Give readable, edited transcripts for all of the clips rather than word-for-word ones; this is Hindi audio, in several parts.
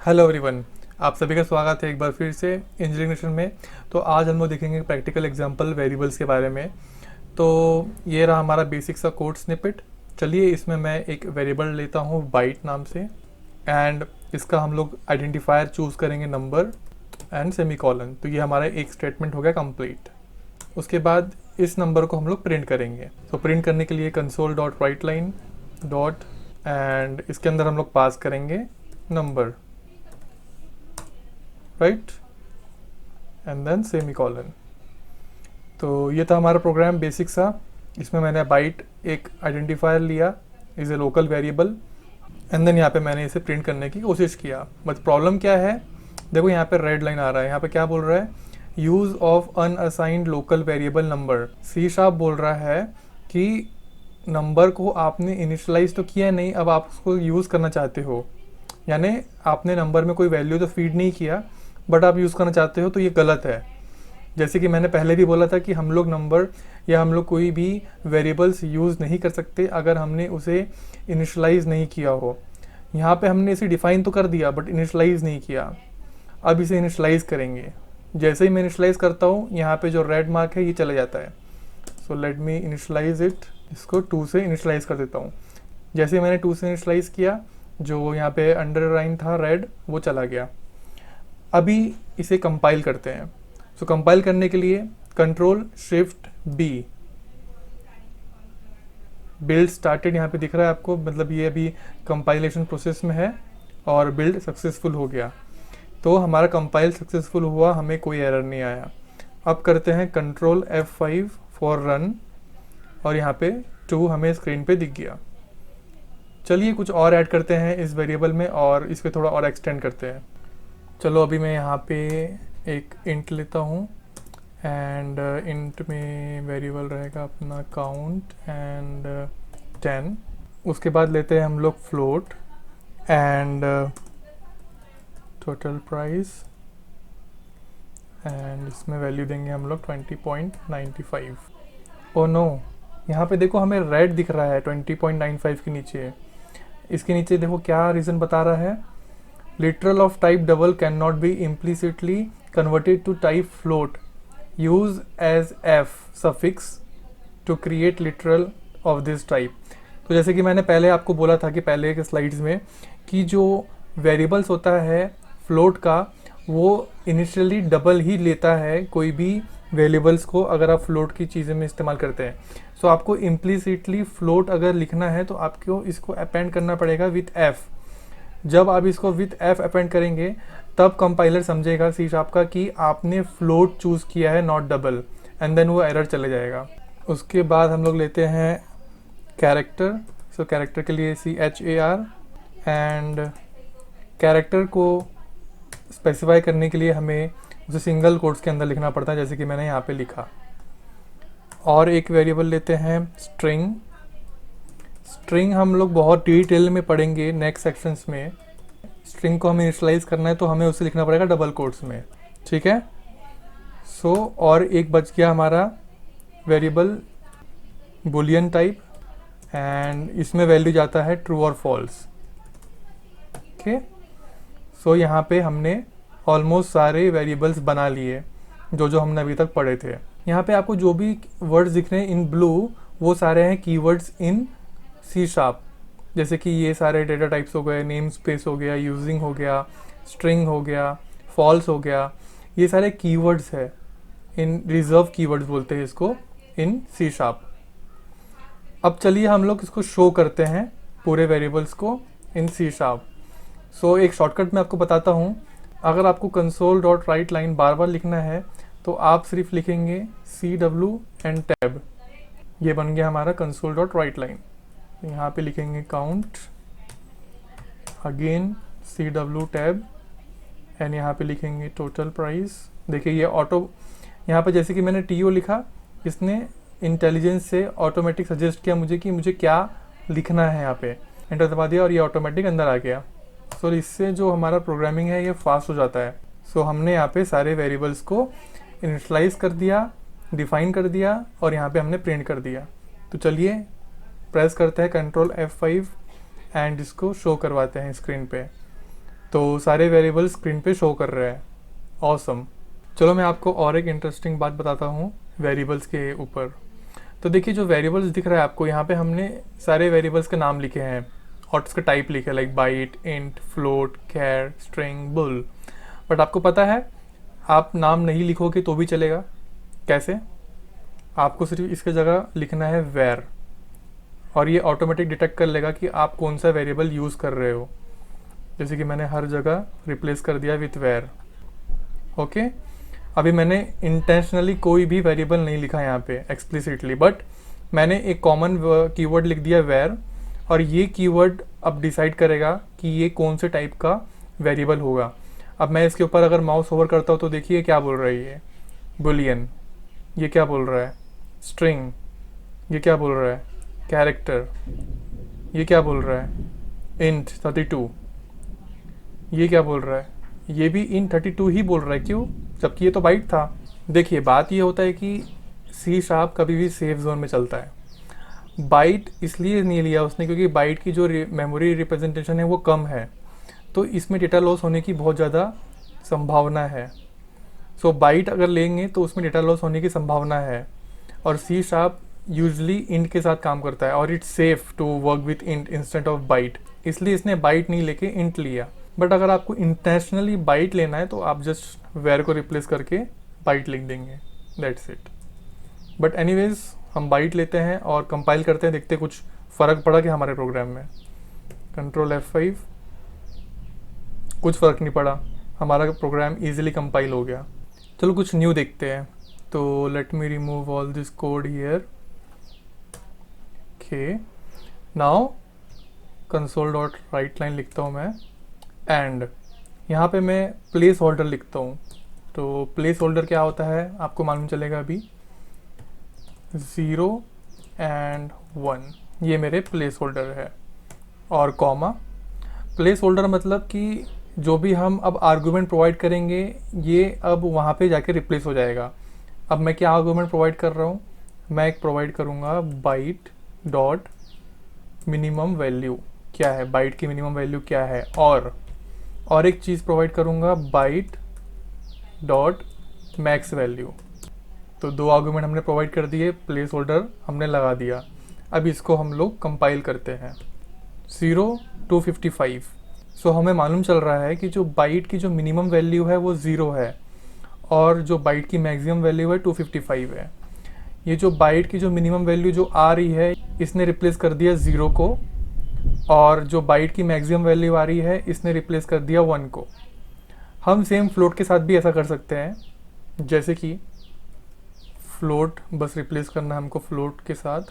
हेलो एवरीवन, आप सभी का स्वागत है एक बार फिर से इंजीनियरिंग नेशन में। तो आज हम लोग देखेंगे प्रैक्टिकल एग्जांपल वेरिएबल्स के बारे में। तो ये रहा हमारा बेसिक सा कोड स्निपेट। चलिए इसमें मैं एक वेरिएबल लेता हूँ बाइट नाम से, एंड इसका हम लोग आइडेंटिफायर चूज़ करेंगे नंबर एंड सेमीकोलन। तो ये हमारा एक स्टेटमेंट हो गया कंप्लीट। उसके बाद इस नंबर को हम लोग प्रिंट करेंगे। तो प्रिंट करने के लिए console dot write line dot, and इसके अंदर हम लोग पास करेंगे number, right, and then semicolon. तो ये था हमारा प्रोग्राम बेसिक सा। इसमें मैंने बाइट एक आइडेंटिफायर लिया, is a local variable, and then यहाँ पे मैंने इसे प्रिंट करने की कोशिश किया। बट प्रॉब्लम क्या है, देखो यहाँ पे रेड लाइन आ रहा है। यहाँ पे क्या बोल रहा है, use of unassigned local variable number. C sharp बोल रहा है कि नंबर को आपने इनिशियलाइज तो किया नहीं, अब आप उसको यूज़ करना चाहते हो। यानी आपने नंबर में कोई वैल्यू तो फीड नहीं किया, बट आप यूज़ करना चाहते हो, तो ये गलत है। जैसे कि मैंने पहले भी बोला था कि हम लोग नंबर या हम लोग कोई भी वेरिएबल्स यूज़ नहीं कर सकते अगर हमने उसे इनिशियलाइज़ नहीं किया हो। यहाँ पे हमने इसे डिफ़ाइन तो कर दिया बट इनिशियलाइज़ नहीं किया। अब इसे इनिशियलाइज़ करेंगे। जैसे ही मैं इनिशियलाइज़ करता हूँ, यहाँ पे जो रेड मार्क है ये चला जाता है। So let me initialise it. इसको 2 से इनिशियलाइज़ कर देता हूँ। जैसे मैंने 2 से इनिशियलाइज़ किया, जो यहाँ पे अंडरलाइन था रेड, वो चला गया। अभी इसे कंपाइल करते हैं। सो कंपाइल करने के लिए control shift B, build started यहाँ पे दिख रहा है आपको, मतलब ये अभी कंपाइलेशन प्रोसेस में है और बिल्ड सक्सेसफुल हो गया। तो हमारा कंपाइल सक्सेसफुल हुआ, हमें कोई एरर नहीं आया। अब करते हैं कंट्रोल F5 फॉर रन, और यहाँ पे 2 हमें स्क्रीन पे दिख गया। चलिए कुछ और ऐड करते हैं इस वेरिएबल में और इसको थोड़ा और एक्सटेंड करते हैं। चलो अभी मैं यहाँ पे एक इंट लेता हूँ, एंड इंट में वेरिएबल रहेगा अपना काउंट एंड 10। उसके बाद लेते हैं हम लोग float and total price, and इसमें वैल्यू देंगे हम लोग 20.95। ओ नो, यहाँ पे देखो हमें रेड दिख रहा है 20.95 के नीचे। इसके नीचे देखो क्या रीज़न बता रहा है, literal of type double cannot be implicitly converted to type float. Use as f suffix to create literal of this type. तो जैसे कि मैंने पहले आपको बोला था कि पहले के स्लाइड्स में कि जो वेरिएबल्स होता है फ्लोट का, वो इनिशियली डबल ही लेता है कोई भी वेरिएबल्स को अगर आप फ्लोट की चीज़ें में इस्तेमाल करते हैं। सो आपको इम्प्लिसिटली फ्लोट अगर लिखना है तो आपको इसको अपेंड करना पड़ेगा विथ एफ। जब आप इसको विथ एफ अपेंड करेंगे तब कंपाइलर समझेगा सी शार्प का कि आपने फ्लोट चूज़ किया है नॉट डबल, एंड देन वो एरर चले जाएगा। उसके बाद हम लोग लेते हैं कैरेक्टर। सो कैरेक्टर के लिए CHAR, एंड कैरेक्टर को स्पेसिफाई करने के लिए हमें उसे सिंगल कोट्स के अंदर लिखना पड़ता है, जैसे कि मैंने यहाँ पे लिखा। और एक वेरिएबल लेते हैं स्ट्रिंग। स्ट्रिंग हम लोग बहुत डिटेल में पढ़ेंगे नेक्स्ट सेक्शंस में। स्ट्रिंग को हमें इनिशियलाइज करना है तो हमें उसे लिखना पड़ेगा डबल कोट्स में, ठीक है। सो और एक बच गया हमारा वेरिएबल बुलियन टाइप, एंड इसमें वैल्यू जाता है ट्रू और फॉल्स, ओके। सो यहाँ पे हमने ऑलमोस्ट सारे वेरिएबल्स बना लिए जो जो हमने अभी तक पढ़े थे। यहाँ पे आपको जो भी वर्ड्स दिख रहे हैं इन ब्लू, वो सारे हैं कीवर्ड्स इन सी शार्प। जैसे कि ये सारे डेटा टाइप्स हो गए, नेम स्पेस हो गया, यूजिंग हो गया, स्ट्रिंग हो गया, फॉल्स हो गया, ये सारे कीवर्ड्स है। इन रिजर्व कीवर्ड्स बोलते हैं इसको इन सी शार्प। अब चलिए हम लोग इसको शो करते हैं पूरे वेरिएबल्स को इन सी शार्प। सो एक शॉर्टकट मैं आपको बताता हूँ। अगर आपको कंसोल डॉट राइट लाइन बार बार लिखना है तो आप सिर्फ लिखेंगे CW एंड टैब। ये बन गया हमारा कंसोल डॉट राइट लाइन। यहाँ पे लिखेंगे count, again CW tab, and यहाँ पे लिखेंगे टोटल प्राइस। देखिए ये ऑटो, यहाँ पे जैसे कि मैंने TO लिखा, इसने इंटेलिजेंस से ऑटोमेटिक सजेस्ट किया मुझे कि मुझे क्या लिखना है। यहाँ पे एंटर दबा दिया और ये ऑटोमेटिक अंदर आ गया। सो इससे जो हमारा प्रोग्रामिंग है ये फास्ट हो जाता है। सो हमने यहाँ पे सारे वेरिएबल्स को इनिशियलाइज कर दिया, डिफाइन कर दिया, और यहाँ पे हमने प्रिंट कर दिया। तो चलिए प्रेस करते हैं कंट्रोल F5 एंड इसको शो करवाते हैं स्क्रीन पे। तो सारे वेरिएबल स्क्रीन पे शो कर रहे हैं। ऑसम। चलो मैं आपको और एक इंटरेस्टिंग बात बताता हूँ वेरिएबल्स के ऊपर। तो देखिए जो वेरिएबल्स दिख रहा है आपको, यहाँ पे हमने सारे वेरिएबल्स के नाम लिखे हैं और उसका टाइप लिखे हैं, like byte, int, float, char, string, bool. But आपको पता है आप नाम नहीं लिखोगे तो भी चलेगा। कैसे? आपको सिर्फ इसके जगह लिखना है वेर, और ये ऑटोमेटिक डिटेक्ट कर लेगा कि आप कौन सा वेरिएबल यूज़ कर रहे हो। जैसे कि मैंने हर जगह रिप्लेस कर दिया विथ वेर। ओके, अभी मैंने इंटेंशनली कोई भी वेरिएबल नहीं लिखा यहाँ पे एक्सप्लिसिटली, बट मैंने एक कॉमन कीवर्ड लिख दिया वेर, और ये कीवर्ड अब डिसाइड करेगा कि ये कौन से टाइप का वेरिएबल होगा। अब मैं इसके ऊपर अगर माउस ओवर करता हूँ तो देखिए क्या बोल रहा है ये बुलियन, ये क्या बोल रहा है स्ट्रिंग, ये क्या बोल रहा है कैरेक्टर, ये क्या बोल रहा है इंट 32, ये क्या बोल रहा है, ये भी इन 32 ही बोल रहा है। क्यों? जबकि ये तो बाइट था। देखिए बात ये होता है कि सी शार्प कभी भी सेफ जोन में चलता है। बाइट इसलिए नहीं लिया उसने क्योंकि बाइट की जो मेमोरी रिप्रेजेंटेशन है वो कम है, तो इसमें डेटा लॉस होने की बहुत ज़्यादा संभावना है। सो बाइट अगर लेंगे तो उसमें डेटा लॉस होने की संभावना है, और सी शार्प यूजली इंट के साथ काम करता है, और it's safe to work with int instant of byte, इसलिए इसने बाइट नहीं लेके इंट लिया। बट अगर आपको इंटेंशनली बाइट लेना है तो आप जस्ट वेर को रिप्लेस करके बाइट लिख देंगे, दैट्स इट। बट एनीवेज हम बाइट लेते हैं और कंपाइल करते हैं, देखते हैं कुछ फ़र्क पड़ा क्या हमारे प्रोग्राम में। कंट्रोल F5, कुछ फ़र्क नहीं पड़ा, हमारा प्रोग्राम इजीली कंपाइल हो गया। चलो कुछ न्यू देखते हैं। तो let me remove all this code here. Okay, now console dot write line लिखता हूँ मैं, एंड यहाँ पे मैं प्लेस होल्डर लिखता हूँ। तो प्लेस होल्डर क्या होता है आपको मालूम चलेगा अभी। 0 and 1 ये मेरे प्लेस होल्डर है, और कॉमा। प्लेस होल्डर मतलब कि जो भी हम अब आर्गूमेंट प्रोवाइड करेंगे ये अब वहाँ पे जाके रिप्लेस हो जाएगा। अब मैं क्या आर्गूमेंट प्रोवाइड कर रहा हूँ, मैं एक प्रोवाइड करूँगा बाइट डॉट मिनिमम वैल्यू। क्या है बाइट की मिनिमम वैल्यू क्या है, और एक चीज़ प्रोवाइड करूँगा बाइट डॉट मैक्स वैल्यू। तो दो आर्गूमेंट हमने प्रोवाइड कर दिए, प्लेस होल्डर हमने लगा दिया। अब इसको हम लोग कंपाइल करते हैं 0 to 55। सो हमें मालूम चल रहा है कि जो बाइट की जो मिनिमम वैल्यू है वो 0 है, और जो बाइट की मैक्सिमम वैल्यू है 255 है। ये जो बाइट की जो मिनिमम वैल्यू जो आ रही है इसने रिप्लेस कर दिया 0 को, और जो बाइट की मैक्सिमम वैल्यू आ रही है इसने रिप्लेस कर दिया 1 को। हम सेम फ्लोट के साथ भी ऐसा कर सकते हैं, जैसे कि फ्लोट बस रिप्लेस करना है हमको फ्लोट के साथ,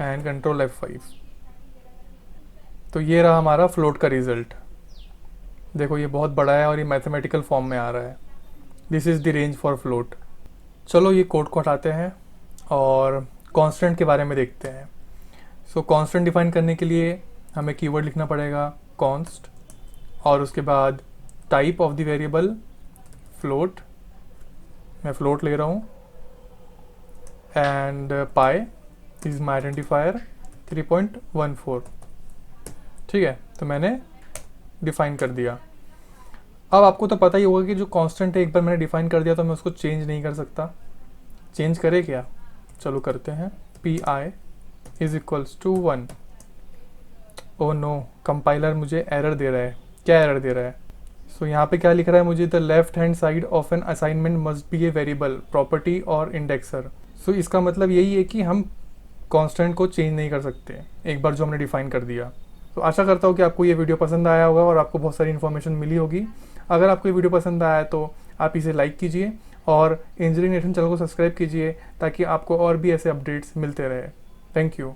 एंड कंट्रोल F5। तो ये रहा हमारा फ्लोट का रिजल्ट। देखो ये बहुत बड़ा है और ये मैथमेटिकल फॉर्म में आ रहा है। This is the range for float. चलो ये कोड को हटाते हैं और कांस्टेंट के बारे में देखते हैं। सो कांस्टेंट डिफाइन करने के लिए हमें कीवर्ड लिखना पड़ेगा कॉन्स्ट, और उसके बाद type of the variable float, मैं फ्लोट ले रहा हूँ, and pi is my identifier 3.14। ठीक है, तो मैंने डिफाइन कर दिया। अब आपको तो पता ही होगा कि जो कांस्टेंट है एक बार मैंने डिफाइन कर दिया तो मैं उसको चेंज नहीं कर सकता। चेंज करे क्या? चलो करते हैं। pi is equals to 1। Oh no, compiler मुझे एरर दे रहा है। क्या एरर दे रहा है? सो यहाँ पे क्या लिख रहा है मुझे, the left hand side of an assignment must be a variable property और इंडेक्सर। सो इसका मतलब यही है कि हम कांस्टेंट को चेंज नहीं कर सकते एक बार जो हमने डिफाइन कर दिया। तो आशा करता हूँ कि आपको ये वीडियो पसंद आया होगा और आपको बहुत सारी इन्फॉर्मेशन मिली होगी। अगर आपको ये वीडियो पसंद आया तो आप इसे लाइक कीजिए और इंजीनियरिंग नेशन चैनल को सब्सक्राइब कीजिए ताकि आपको और भी ऐसे अपडेट्स मिलते रहे। Thank you.